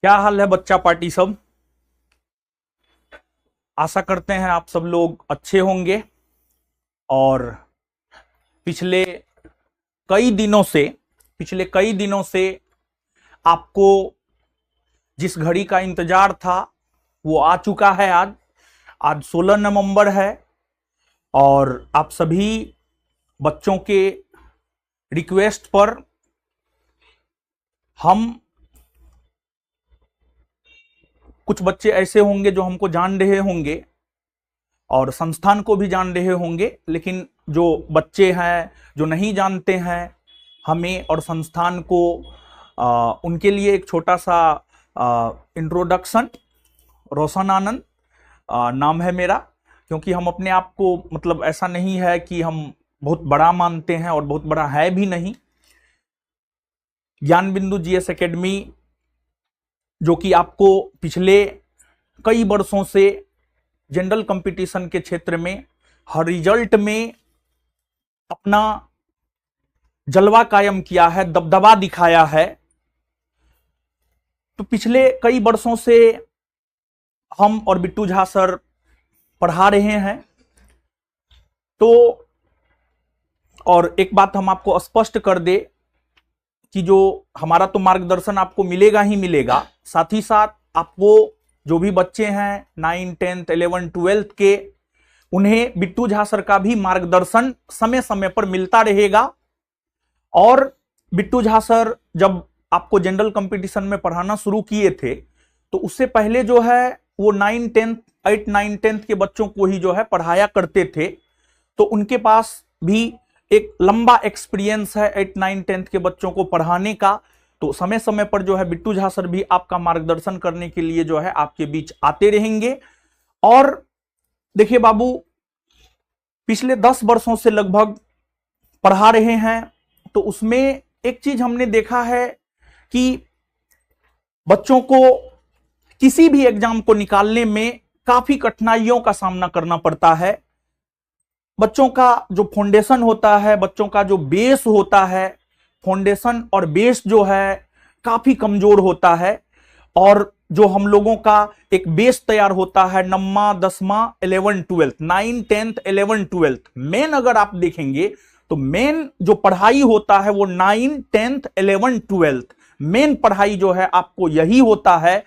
क्या हाल है बच्चा पार्टी सब। आशा करते हैं आप सब लोग अच्छे होंगे। और पिछले कई दिनों से पिछले कई दिनों से आपको जिस घड़ी का इंतजार था वो आ चुका है। आज आज 16 नवंबर है और आप सभी बच्चों के रिक्वेस्ट पर हम कुछ बच्चे ऐसे होंगे जो हमको जान रहे होंगे और संस्थान को भी जान रहे होंगे, लेकिन जो बच्चे हैं जो नहीं जानते हैं हमें और संस्थान को, उनके लिए एक छोटा सा इंट्रोडक्शन। रोशन आनंद नाम है मेरा। क्योंकि हम अपने आप को मतलब ऐसा नहीं है कि हम बहुत बड़ा मानते हैं और बहुत बड़ा है भी नहीं। ज्ञान बिंदु जीएस एकेडमी जो कि आपको पिछले कई वर्षों से जनरल कंपटीशन के क्षेत्र में हर रिजल्ट में अपना जलवा कायम किया है, दबदबा दिखाया है। तो पिछले कई वर्षों से हम और बिट्टू झा सर पढ़ा रहे हैं। तो और एक बात हम आपको स्पष्ट कर दे कि जो हमारा तो मार्गदर्शन आपको मिलेगा ही मिलेगा, साथ ही साथ आपको जो भी बच्चे हैं 9, 10, 11, 12 के, उन्हें बिट्टू झा सर का भी मार्गदर्शन समय समय पर मिलता रहेगा। और बिट्टू झा सर जब आपको जनरल कंपटीशन में पढ़ाना शुरू किए थे तो उससे पहले जो है वो 9, 10, 8, 9, 10 के बच्चों को ही जो है पढ़ाया करते थे। तो उनके पास भी एक लंबा एक्सपीरियंस है 8, 9, 10 के बच्चों को पढ़ाने का। तो समय समय पर जो है बिट्टू झा सर भी आपका मार्गदर्शन करने के लिए जो है आपके बीच आते रहेंगे। और देखिए बाबू, पिछले 10 वर्षों से लगभग पढ़ा रहे हैं तो उसमें एक चीज हमने देखा है कि बच्चों को किसी भी एग्जाम को निकालने में काफी कठिनाइयों का सामना करना पड़ता है। बच्चों का जो फाउंडेशन होता है, बच्चों का जो बेस होता है, फाउंडेशन और बेस जो है काफी कमजोर होता है। और जो हम लोगों का एक बेस तैयार होता है 9वां 10वां 11 12 9 10 11 12, मेन अगर आप देखेंगे तो मेन जो पढ़ाई होता है वो 9 10 11 12 मेन पढ़ाई जो है आपको यही होता है।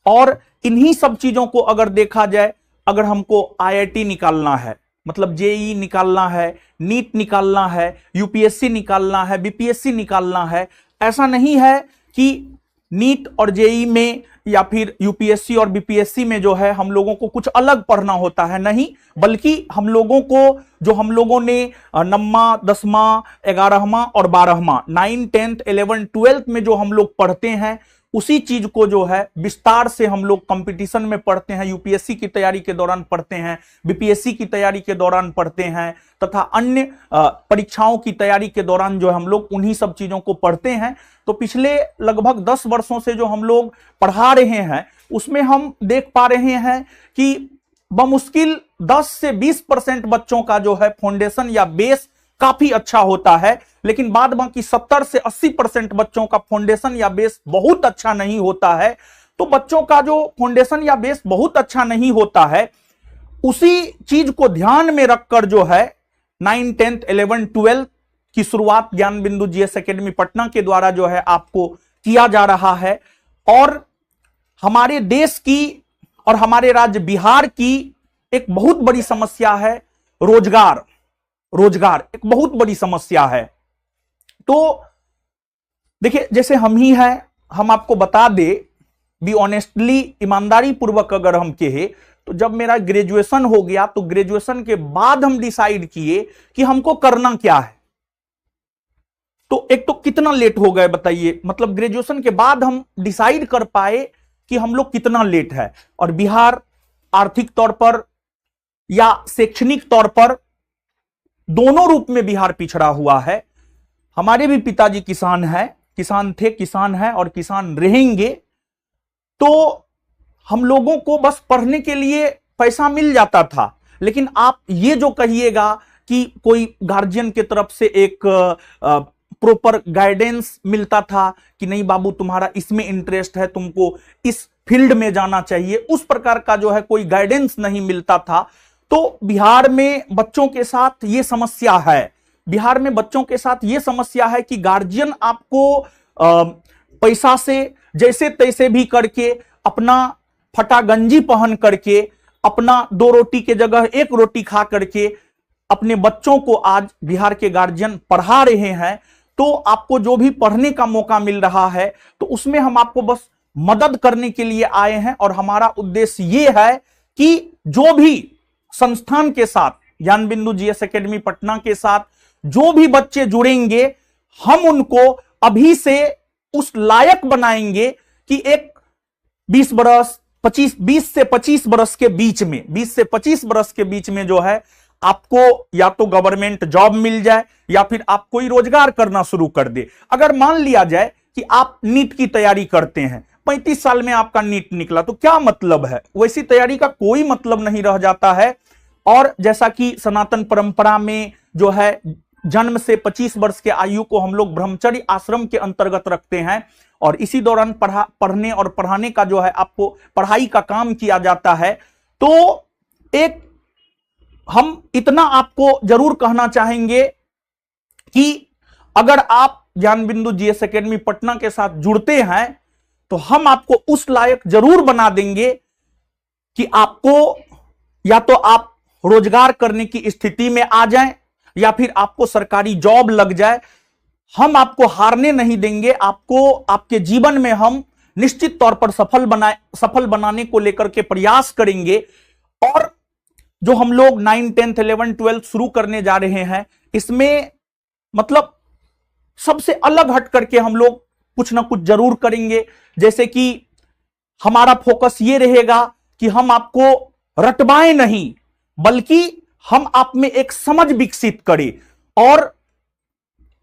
और इन्हीं सब चीजों को अगर देखा जाए, अगर हमको आईआईटी निकालना है, मतलब जेई निकालना है, नीट निकालना है, यूपीएससी निकालना है, बीपीएससी निकालना है, ऐसा नहीं है कि नीट और जेई में या फिर यूपीएससी और बीपीएससी में जो है हम लोगों को कुछ अलग पढ़ना होता है, नहीं, बल्कि हम लोगों को जो हम लोगों ने 9वां 10वां 11वां और 12वां 9 10 11 12 में जो हम लोग पढ़ते हैं उसी चीज को जो है विस्तार से हम लोग कंपटीशन में पढ़ते हैं, यूपीएससी की तैयारी के दौरान पढ़ते हैं, बीपीएससी की तैयारी के दौरान पढ़ते हैं, तथा अन्य परीक्षाओं की तैयारी के दौरान जो हम लोग उन्हीं सब चीजों को पढ़ते हैं। तो पिछले लगभग 10 वर्षों से जो हम लोग पढ़ा रहे हैं उसमें हम देख पा रहे हैं कि बमुश्किल 10 से 20% बच्चों का जो है फाउंडेशन या बेस काफी अच्छा होता है, लेकिन बाद बाकी 70 से 80% बच्चों का फाउंडेशन या बेस बहुत अच्छा नहीं होता है। तो बच्चों का जो फाउंडेशन या बेस बहुत अच्छा नहीं होता है, उसी चीज को ध्यान में रखकर जो है 9 10 11 12 की शुरुआत ज्ञान बिंदु जीएस एकेडमी पटना के द्वारा जो है आपको किया जा रहा है। और हमारे देश की और हमारे राज्य बिहार की एक बहुत बड़ी समस्या है रोजगार। रोजगार एक बहुत बड़ी समस्या है। तो देखिए, जैसे हम ही हैं, हम आपको बता दे भी ऑनेस्टली, ईमानदारी पूर्वक अगर हम कहे तो जब मेरा ग्रेजुएशन हो गया तो ग्रेजुएशन के बाद हम डिसाइड किए कि हमको करना क्या है। तो एक तो कितना लेट हो गए बताइए, मतलब ग्रेजुएशन के बाद हम डिसाइड कर पाए कि हम लोग कितना लेट है। और बिहार आर्थिक तौर पर या शैक्षणिक तौर पर दोनों रूप में बिहार पिछड़ा हुआ है। हमारे भी पिताजी किसान हैं, किसान थे, किसान हैं और किसान रहेंगे। तो हम लोगों को बस पढ़ने के लिए पैसा मिल जाता था। लेकिन आप ये जो कहिएगा कि कोई गार्जियन की तरफ से एक प्रॉपर गाइडेंस मिलता था कि नहीं बाबू तुम्हारा इसमें इंटरेस्ट है, तुमको इस फील्ड में जाना चाहिए, उस प्रकार का जो है कोई गाइडेंस नहीं मिलता था। तो बिहार में बच्चों के साथ ये समस्या है, बिहार में बच्चों के साथ ये समस्या है कि गार्जियन आपको पैसा से जैसे तैसे भी करके, अपना फटा गंजी पहन करके, अपना 2 रोटी के जगह 1 रोटी खा करके अपने बच्चों को आज बिहार के गार्जियन पढ़ा रहे हैं। तो आपको जो भी पढ़ने का मौका मिल रहा है तो उसमें हम आपको बस मदद करने के लिए आए हैं, और हमारा उद्देश्य यह है कि जो भी संस्थान के साथ, ज्ञान बिंदु जीएस एकेडमी पटना के साथ जो भी बच्चे जुड़ेंगे, हम उनको अभी से उस लायक बनाएंगे कि एक 20 से 25 बरस के बीच में, 20 से 25 बरस के बीच में जो है आपको या तो गवर्नमेंट जॉब मिल जाए या फिर आप कोई रोजगार करना शुरू कर दे। अगर मान लिया जाए कि आप नीट की तैयारी करते हैं, 35 साल में आपका नीट निकला, तो क्या मतलब है? वैसी तैयारी का कोई मतलब नहीं रह जाता है। और जैसा कि सनातन परंपरा में जो है जन्म से 25 वर्ष के आयु को हम लोग ब्रह्मचर्य आश्रम के अंतर्गत रखते हैं, और इसी दौरान पढ़ने और पढ़ाने का जो है आपको पढ़ाई का काम किया जाता है। तो एक हम इतना आपको जरूर कहना चाहेंगे कि अगर आप ज्ञान बिंदु जीएस एकेडमी पटना के साथ जुड़ते हैं तो हम आपको उस लायक जरूर बना देंगे कि आपको या तो आप रोजगार करने की स्थिति में आ जाएं या फिर आपको सरकारी जॉब लग जाए। हम आपको हारने नहीं देंगे, आपको आपके जीवन में हम निश्चित तौर पर सफल बनाने को लेकर के प्रयास करेंगे। और जो हम लोग 9, 10, 11, 12 शुरू करने जा रहे हैं, इसमें मतलब सबसे अलग हट करके हम लोग कुछ ना कुछ जरूर करेंगे। जैसे कि हमारा फोकस ये रहेगा कि हम आपको रटवाएं नहीं, बल्कि हम आप में एक समझ विकसित करें। और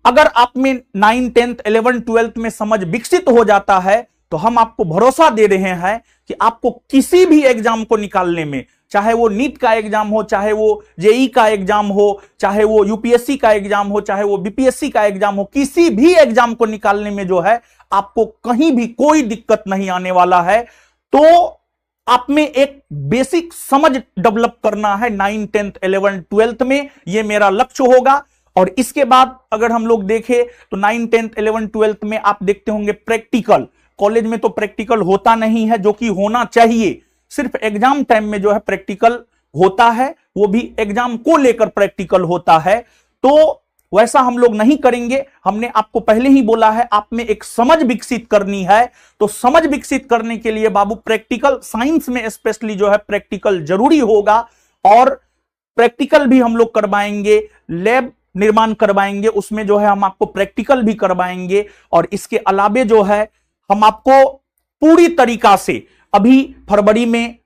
अगर आप में 9, 10, 11, 12 में समझ विकसित हो जाता है तो हम आपको भरोसा दे रहे हैं कि आपको किसी भी एग्जाम को निकालने में, चाहे वो नीट का एग्जाम हो, चाहे वो जेई का एग्जाम हो, चाहे वो यूपीएससी का एग्जाम हो, चाहे वो बीपीएससी का एग्जाम हो, किसी भी एग्जाम को निकालने में जो है आपको कहीं भी कोई दिक्कत नहीं आने वाला है। तो आप में एक बेसिक समझ डेवलप करना है 9, 10, 11, 12 में, यह मेरा लक्ष्य होगा। और इसके बाद अगर हम लोग देखें तो 9, 10, 11, 12 में आप देखते होंगे प्रैक्टिकल। कॉलेज में तो प्रैक्टिकल होता नहीं है, जो कि होना चाहिए। सिर्फ एग्जाम टाइम में जो है प्रैक्टिकल होता है, वो भी एग्जाम को लेकर प्रैक्टिकल होता है। तो वैसा हम लोग नहीं करेंगे। हमने आपको पहले ही बोला है, आप में एक समझ विकसित करनी है। तो समझ विकसित करने के लिए बाबू प्रैक्टिकल, साइंस में स्पेशली जो है प्रैक्टिकल जरूरी होगा। और प्रैक्टिकल भी हम लोग करवाएंगे, लैब निर्माण करवाएंगे, उसमें जो है हम आपको प्रैक्टिकल भी करवाएंगे। और इसके अलावे जो है हम आपको पूरी तरीका से, अभी फरवरी में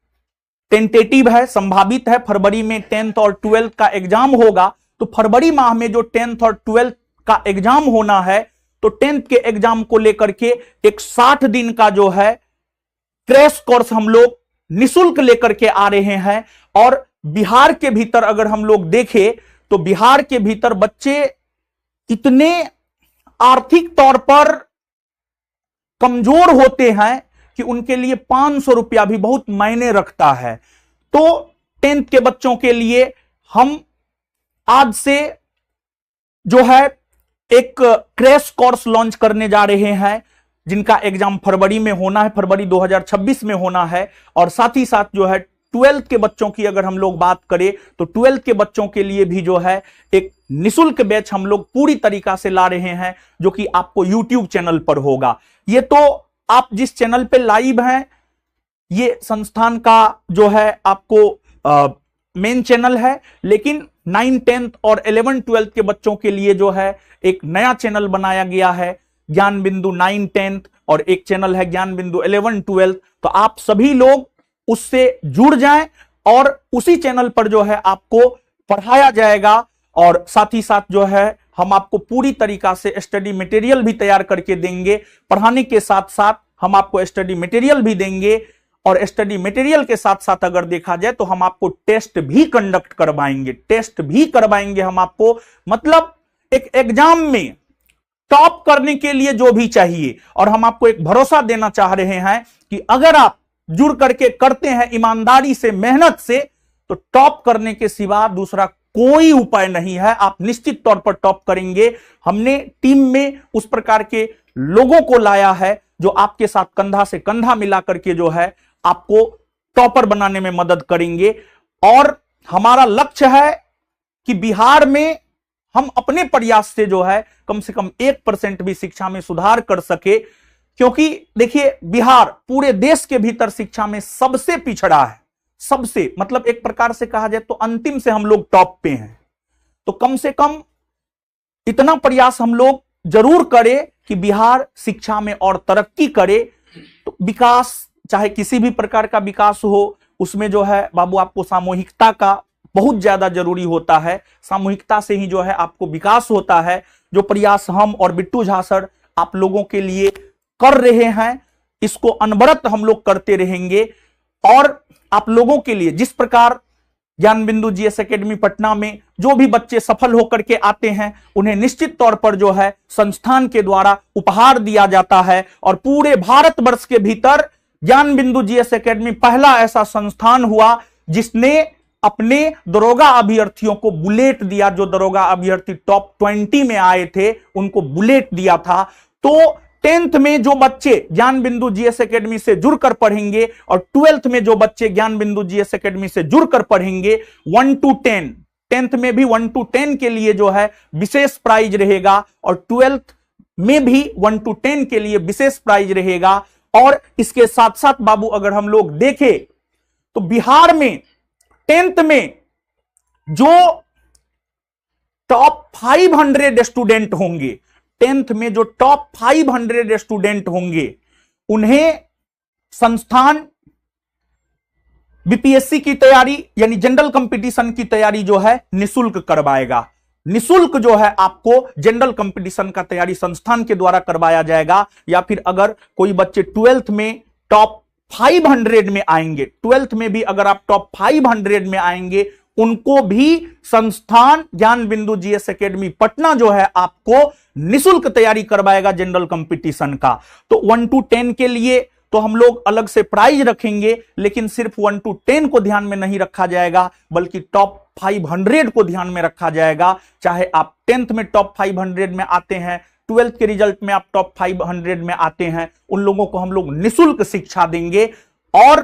टेंटेटिव है, संभावित है फरवरी में 10th और 12th का एग्जाम होगा। तो फरवरी माह में जो 10th और 12th का एग्जाम होना है, तो 10th के एग्जाम को लेकर के एक 60 दिन का जो है क्रैश कोर्स हम लोग निशुल्क लेकर के आ रहे हैं। और बिहार के भीतर अगर हम लोग देखें तो बिहार के भीतर बच्चे इतने आर्थिक तौर पर कमजोर होते हैं कि उनके लिए 500 रुपया भी बहुत मायने रखता है। तो 10th के बच्चों के लिए हम आज से जो है एक क्रैश कोर्स लॉन्च करने जा रहे हैं, जिनका एग्जाम फरवरी में होना है, फरवरी 2026 में होना है। और साथ ही साथ जो है 12th के बच्चों की अगर हम लोग बात करें तो 12th के बच्चों के लिए भी जो है एक निशुल्क बैच हम लोग पूरी तरीका से ला रहे हैं, जो कि आपको YouTube चैनल पर होगा। ये तो आप जिस चैनल पे लाइव हैं, ये संस्थान का जो है आपको मेन चैनल है। लेकिन 9, 10th और 11, 12th के बच्चों के लिए जो है एक नया चैनल बनाया गया है, ज्ञान बिंदु 9, 10th, और एक चैनल है ज्ञान बिंदु 11, 12। तो आप सभी लोग उससे जुड़ जाएं और उसी चैनल पर जो है आपको पढ़ाया जाएगा। और साथ ही साथ जो है हम आपको पूरी तरीका से स्टडी मटेरियल भी तैयार करके देंगे। पढ़ाने के साथ साथ हम आपको स्टडी मटेरियल भी देंगे। और स्टडी मटेरियल के साथ साथ अगर देखा जाए तो हम आपको टेस्ट भी कंडक्ट करवाएंगे, टेस्ट भी करवाएंगे हम आपको। मतलब एक एग्जाम में टॉप करने के लिए जो भी चाहिए, और हम आपको एक भरोसा देना चाह रहे हैं कि अगर आप जुड़ करके करते हैं ईमानदारी से, मेहनत से, तो टॉप करने के सिवा दूसरा कोई उपाय नहीं है। आप निश्चित तौर पर टॉप करेंगे। हमने टीम में उस प्रकार के लोगों को लाया है जो आपके साथ कंधा से कंधा मिला करके जो है आपको टॉपर बनाने में मदद करेंगे। और हमारा लक्ष्य है कि बिहार में हम अपने प्रयास से जो है कम से कम 1% भी शिक्षा में सुधार कर सके, क्योंकि देखिए बिहार पूरे देश के भीतर शिक्षा में सबसे पिछड़ा है, सबसे, मतलब एक प्रकार से कहा जाए तो अंतिम से हम लोग टॉप पे हैं। तो कम से कम इतना प्रयास हम लोग जरूर करें कि बिहार शिक्षा में और तरक्की करे। तो विकास, चाहे किसी भी प्रकार का विकास हो, उसमें जो है बाबू आपको सामूहिकता का बहुत ज्यादा जरूरी होता है। सामूहिकता से ही जो है आपको विकास होता है। जो प्रयास हम और बिट्टू झा सर आप लोगों के लिए कर रहे हैं, इसको अनवरत हम लोग करते रहेंगे। और आप लोगों के लिए जिस प्रकार ज्ञान बिंदु जीएस एकेडमी पटना में जो भी बच्चे सफल होकर के आते हैं, उन्हें निश्चित तौर पर जो है संस्थान के द्वारा उपहार दिया जाता है। और पूरे भारतवर्ष के भीतर ज्ञान बिंदु जीएस एकेडमी पहला ऐसा संस्थान हुआ जिसने अपने दरोगा अभ्यर्थियों को बुलेट दिया। जो दरोगा अभ्यर्थी टॉप 20 में आए थे उनको बुलेट दिया था। तो 10th में जो बच्चे ज्ञान बिंदु जीएस एकेडमी से जुड़कर पढ़ेंगे और 12th में जो बच्चे ज्ञान बिंदु जीएस एकेडमी से जुड़कर पढ़ेंगे 1 to 10, 10th में भी 1 to 10 के लिए जो है विशेष प्राइज रहेगा, और 12th में भी 1 to 10 के लिए विशेष प्राइज रहेगा। और इसके साथ साथ बाबू अगर हम लोग देखें तो बिहार में 10th में जो टॉप 500 स्टूडेंट होंगे, 10th में जो टॉप 500 स्टूडेंट होंगे, उन्हें संस्थान बीपीएससी की तैयारी यानी जनरल कंपटीशन की तैयारी जो है निशुल्क करवाएगा। निशुल्क जो है आपको जनरल कंपटीशन का तैयारी संस्थान के द्वारा करवाया जाएगा। या फिर अगर कोई बच्चे 12th में टॉप 500 में आएंगे, 12th में भी अगर आप टॉप 500 में आएंगे, उनको भी संस्थान ज्ञान बिंदु जीएस एकेडमी पटना जो है आपको निशुल्क तैयारी करवाएगा जनरल कंपटीशन का। तो 1 to 10 के लिए तो हम लोग अलग से प्राइज रखेंगे, लेकिन सिर्फ 1 to 10 को ध्यान में नहीं रखा जाएगा, बल्कि टॉप 500 को ध्यान में रखा जाएगा। चाहे आप 10th में टॉप 500 में आते हैं, 12th के रिजल्ट में आप टॉप 500 में आते हैं, उन लोगों को हम लोग निशुल्क शिक्षा देंगे और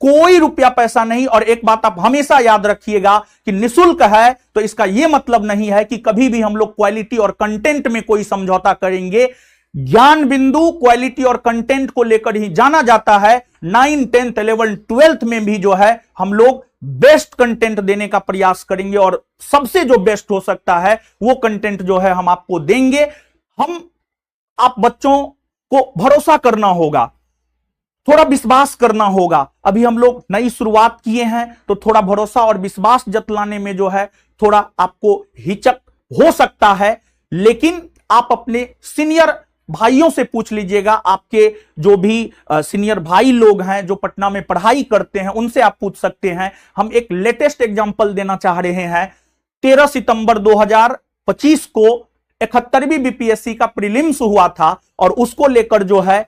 कोई रुपया पैसा नहीं। और एक बात आप हमेशा याद रखिएगा कि निशुल्क है तो इसका यह मतलब नहीं है कि कभी भी हम लोग क्वालिटी और कंटेंट में कोई समझौता करेंगे। ज्ञान बिंदु क्वालिटी और कंटेंट को लेकर ही जाना जाता है। 9, 10, 11, 12th में भी जो है हम लोग बेस्ट कंटेंट देने का प्रयास करेंगे और सबसे जो बेस्ट हो सकता है वो कंटेंट जो है हम आपको देंगे। आप बच्चों को भरोसा करना होगा, थोड़ा विश्वास करना होगा। अभी हम लोग नई शुरुआत किए हैं तो थोड़ा भरोसा और विश्वास जतलाने में जो है थोड़ा आपको हिचक हो सकता है, लेकिन आप अपने सीनियर भाइयों से पूछ लीजिएगा। आपके जो भी सीनियर भाई लोग हैं जो पटना में पढ़ाई करते हैं, उनसे आप पूछ सकते हैं। हम एक लेटेस्ट एग्जांपल देना चाह रहे हैं। 13 सितंबर 2025 को 71वीं बीपीएससी का प्रीलिम्स हुआ था और उसको लेकर जो है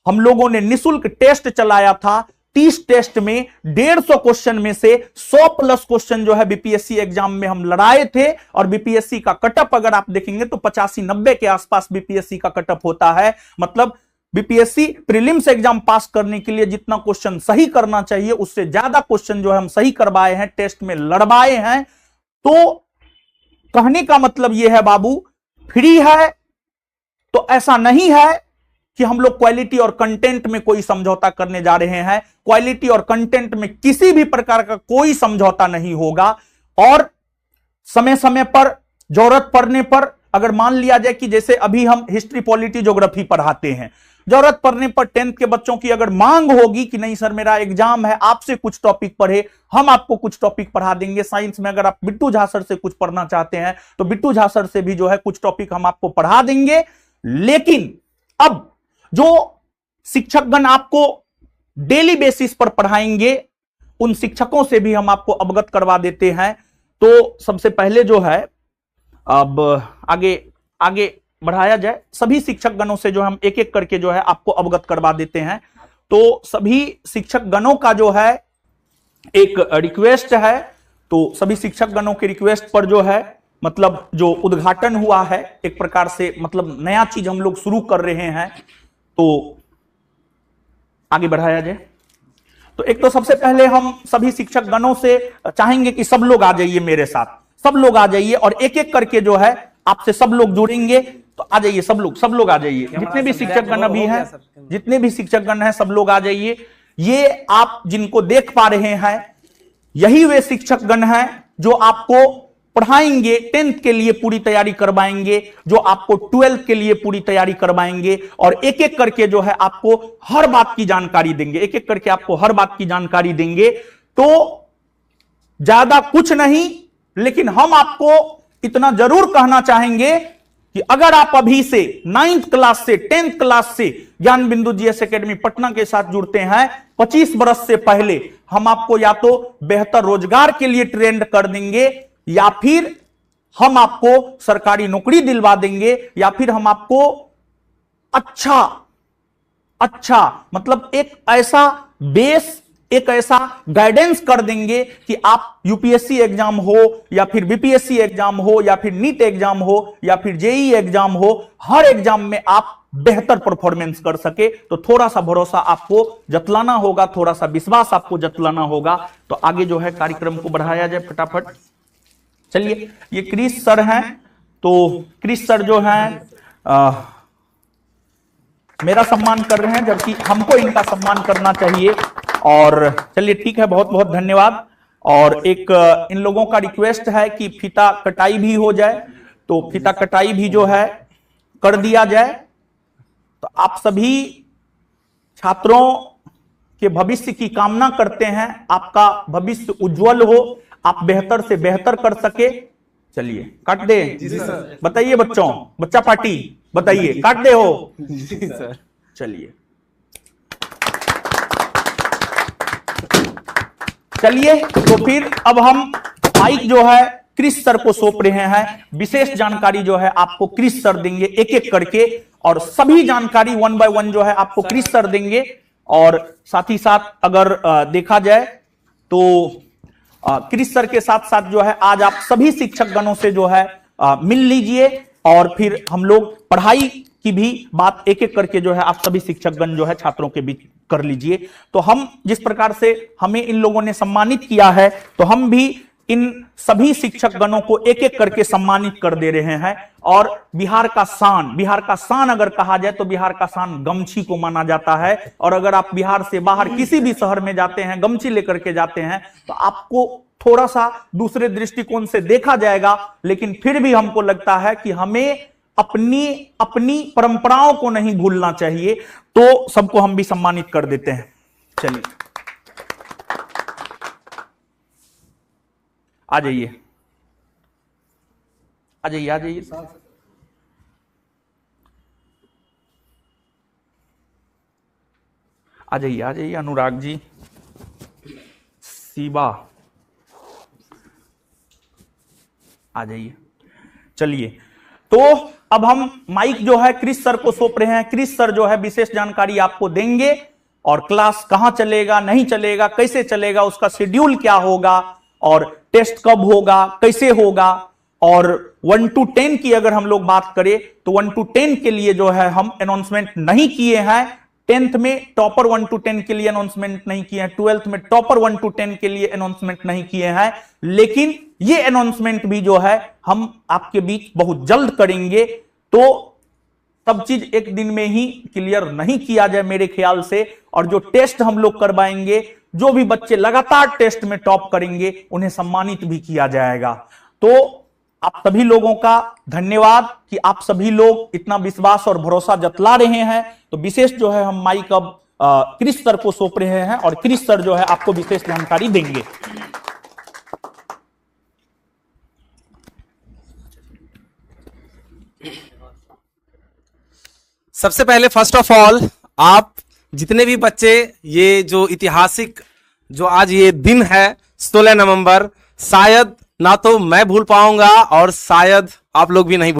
हम लोगों ने निशुल्क टेस्ट चलाया था। 30 टेस्ट में 150 क्वेश्चन में से 100+ क्वेश्चन जो है बीपीएससी एग्जाम में हम लड़ाए थे। और बीपीएससी का कटअप अगर आप देखेंगे तो 85-90 के आसपास बीपीएससी का कटअप होता है। मतलब बीपीएससी प्रीलिम्स एग्जाम पास करने के लिए जितना क्वेश्चन सही करना चाहिए उससे ज्यादा क्वेश्चन जो है हम सही करवाए हैं, टेस्ट में लड़वाए हैं। तो कहने का मतलब यह है बाबू, फ्री है तो ऐसा नहीं है कि हम लोग क्वालिटी और कंटेंट में कोई समझौता करने जा रहे हैं। क्वालिटी और कंटेंट में किसी भी प्रकार का कोई समझौता नहीं होगा। और समय समय पर जरूरत पड़ने पर अगर मान लिया जाए कि जैसे अभी हम हिस्ट्री, पॉलिटी, ज्योग्राफी पढ़ाते हैं, जरूरत पड़ने पर 10th के बच्चों की अगर मांग होगी कि नहीं सर मेरा एग्जाम है, आपसे कुछ टॉपिक पढ़े, हम आपको कुछ टॉपिक पढ़ा देंगे। साइंस में अगर आप बिट्टू झा सर से कुछ पढ़ना चाहते हैं तो बिट्टू झा सर से भी जो है कुछ टॉपिक हम आपको पढ़ा देंगे। लेकिन अब जो शिक्षकगण आपको डेली बेसिस पर पढ़ाएंगे उन शिक्षकों से भी हम आपको अवगत करवा देते हैं। तो सबसे पहले जो है अब आगे बढ़ाया जाए। सभी शिक्षक गणों से जो हम एक एक करके जो है आपको अवगत करवा देते हैं। तो सभी शिक्षक गणों का जो है एक रिक्वेस्ट है, तो सभी शिक्षक गणों के रिक्वेस्ट पर जो है मतलब जो उद्घाटन हुआ है, एक प्रकार से मतलब नया चीज हम लोग शुरू कर रहे हैं, तो आगे बढ़ाया जाए। तो एक तो सबसे पहले हम सभी शिक्षक गणों से चाहेंगे कि सब लोग आ जाइए मेरे साथ, सब लोग आ जाइए और एक एक करके जो है आपसे सब लोग जुड़ेंगे। तो आ जाइए सब लोग आ जाइए, जितने भी शिक्षक गण अभी हैं, जितने भी शिक्षक गण हैं सब लोग आ जाइए। ये आप जिनको देख पा रहे हैं यही वे शिक्षक गण हैं जो आपको पढ़ाएंगे, 10th के लिए पूरी तैयारी करवाएंगे, जो आपको 12th के लिए पूरी तैयारी करवाएंगे और एक एक करके जो है आपको हर बात की जानकारी देंगे, एक एक करके आपको हर बात की जानकारी देंगे। तो ज्यादा कुछ नहीं, लेकिन हम आपको इतना जरूर कहना चाहेंगे कि अगर आप अभी से 9th क्लास से 10th क्लास से ज्ञान बिंदु जीएस एकेडमी पटना के साथ जुड़ते हैं, 25 वर्ष से पहले हम आपको या तो बेहतर रोजगार के लिए ट्रेंड कर देंगे, या फिर हम आपको सरकारी नौकरी दिलवा देंगे, या फिर हम आपको अच्छा मतलब एक ऐसा बेस, एक ऐसा गाइडेंस कर देंगे कि आप यूपीएससी एग्जाम हो या फिर बीपीएससी एग्जाम हो या फिर नीट एग्जाम हो या फिर जेईई एग्जाम हो, हर एग्जाम में आप बेहतर परफॉर्मेंस कर सके। तो थोड़ा सा भरोसा आपको जतलाना होगा, थोड़ा सा विश्वास आपको जतलाना होगा। तो आगे जो है कार्यक्रम को बढ़ाया जाए फटाफट। चलिए, ये क्रिस सर हैं, तो क्रिस सर जो हैं मेरा सम्मान कर रहे हैं, जबकि हमको इनका सम्मान करना चाहिए। और चलिए ठीक है, बहुत बहुत धन्यवाद। और एक इन लोगों का रिक्वेस्ट है कि फीता कटाई भी हो जाए, तो फीता कटाई भी जो है कर दिया जाए। तो आप सभी छात्रों के भविष्य की कामना करते हैं, आपका भविष्य उज्जवल हो, आप बेहतर से बेहतर कर सके। चलिए काट दे, बताइए बच्चों, बच्चा पार्टी बताइए, काट दे हो जी सर। चलिए तो फिर अब हम माइक जो है क्रिस सर को सौंप रहे हैं। विशेष जानकारी जो है आपको क्रिस सर देंगे एक एक करके, और सभी जानकारी 1 by 1 जो है आपको क्रिस सर देंगे। और साथ ही साथ अगर देखा जाए तो क्रिस सर के साथ साथ जो है आज आप सभी शिक्षक गणों से जो है मिल लीजिए, और फिर हम लोग पढ़ाई की भी बात एक एक करके जो है आप सभी शिक्षक गण जो है छात्रों के बीच कर लीजिए। तो हम जिस प्रकार से हमें इन लोगों ने सम्मानित किया है, तो हम भी इन सभी शिक्षक गणों को एक एक करके सम्मानित कर दे रहे हैं। और बिहार का शान अगर कहा जाए तो बिहार का शान गमछी को माना जाता है। और अगर आप बिहार से बाहर किसी भी शहर में जाते हैं, गमछी लेकर के जाते हैं, तो आपको थोड़ा सा दूसरे दृष्टिकोण से देखा जाएगा। लेकिन फिर भी हमको लगता है कि हमें अपनी परंपराओं को नहीं भूलना चाहिए। तो सबको हम भी सम्मानित कर देते हैं। चलिए आ जाइए, आ जाइए, आ जाइए। आ जाइए, आ जाइए। अनुराग जी, शिवा, आ जाइए। चलिए, तो अब हम माइक जो है क्रिस सर को सौंप रहे हैं। क्रिस सर जो है विशेष जानकारी आपको देंगे, और क्लास कहां चलेगा, नहीं चलेगा, कैसे चलेगा, उसका शेड्यूल क्या होगा, और टेस्ट कब होगा, कैसे होगा। और 1 to 10 की अगर हम लोग बात करें तो 1 to 10 के लिए जो है हम अनाउंसमेंट नहीं किए हैं। 10th में टॉपर 1 to 10 के लिए अनाउंसमेंट नहीं किए हैं, 12th में टॉपर 1 to 10 के लिए अनाउंसमेंट नहीं किए हैं। लेकिन ये अनाउंसमेंट भी जो है हम आपके बीच बहुत जल्द करेंगे। तो सब चीज एक दिन में ही क्लियर नहीं किया जाए मेरे ख्याल से। और जो टेस्ट हम लोग करवाएंगे, जो भी बच्चे लगातार टेस्ट में टॉप करेंगे, उन्हें सम्मानित भी किया जाएगा। तो आप सभी लोगों का धन्यवाद कि आप सभी लोग इतना विश्वास और भरोसा जतला रहे हैं। तो विशेष जो है हम माइक अब क्रिस सर को सौंप रहे हैं, और क्रिस सर जो है आपको विशेष जानकारी देंगे। सबसे पहले फर्स्ट ऑफ ऑल, आप जितने भी बच्चे, ये जो ऐतिहासिक जो आज ये दिन है 16 नवंबर, शायद ना तो मैं भूल पाऊंगा और शायद आप लोग भी नहीं